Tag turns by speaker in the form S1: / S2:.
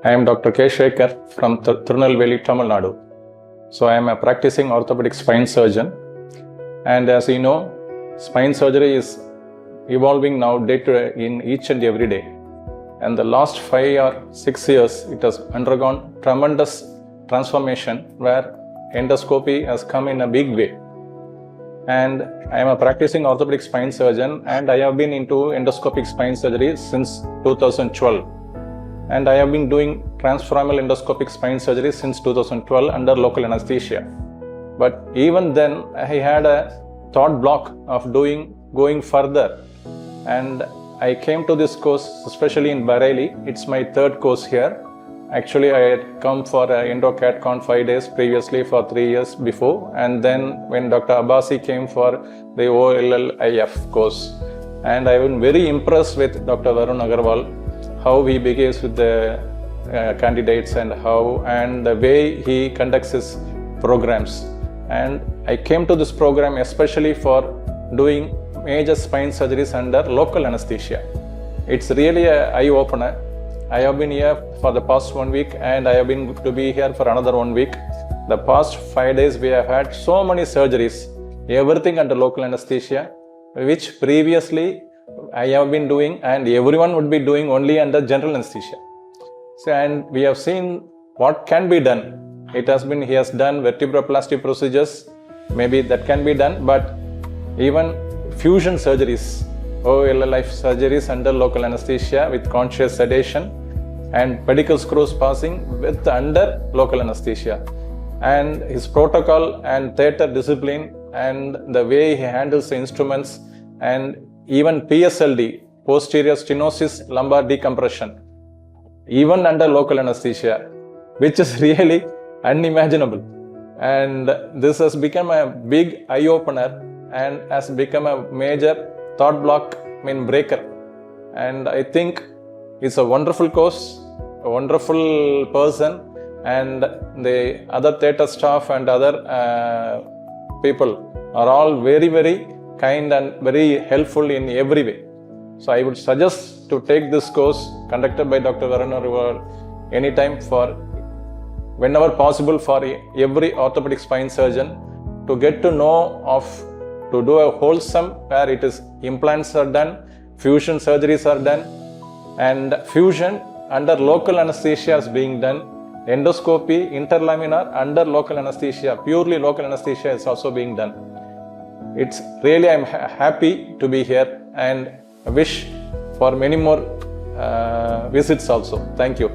S1: I am Dr. K. Sekar from Tirunelveli, Tamil Nadu. So I am a practicing orthopedic spine surgeon, and as you know, spine surgery is evolving now day to day in each and every day. And the last 5 or 6 years, it has undergone tremendous transformation where endoscopy has come in a big way. And I am a practicing orthopedic spine surgeon, and I have been into endoscopic spine surgery since 2012. And I have been doing transfemoral endoscopic spine surgery since 2012 under local anesthesia. But even then, I had a thought block of going further. And I came to this course, especially in Bareilly. It's my third course here. Actually, I had come for EndoCatCon 5 days previously for 3 years before. And then when Dr. Abbasi came for the OLLIF course. And I've been very impressed with Dr. Varun Agarwal, how he behaves with the candidates and the way he conducts his programs. And I came to this program especially for doing major spine surgeries under local anesthesia. It's really an eye-opener. I have been here for the past 1 week, and I have been to be here for another 1 week. The past 5 days we have had so many surgeries, everything under local anesthesia, which previously I have been doing and everyone would be doing only under general anesthesia. So, and we have seen what can be done. He has done vertebroplasty procedures, maybe that can be done, but even fusion surgeries, OLLIF surgeries under local anesthesia with conscious sedation and pedicle screws passing with under local anesthesia. And his protocol and theatre discipline and the way he handles the instruments, and even PSLD, posterior stenosis lumbar decompression, even under local anesthesia, which is really unimaginable. And this has become a big eye-opener and has become a major thought block breaker. And I think it's a wonderful course, a wonderful person, and the other theatre staff and other people are all very, very kind and very helpful in every way. So I would suggest to take this course conducted by Dr. Varun Agarwal anytime, for whenever possible, for every orthopedic spine surgeon to get to know of, to do a wholesome where it is implants are done, fusion surgeries are done, and fusion under local anesthesia is being done. Endoscopy interlaminar under local anesthesia, purely local anesthesia, is also being done. It's really, I'm happy to be here, and I wish for many more visits also. Thank you.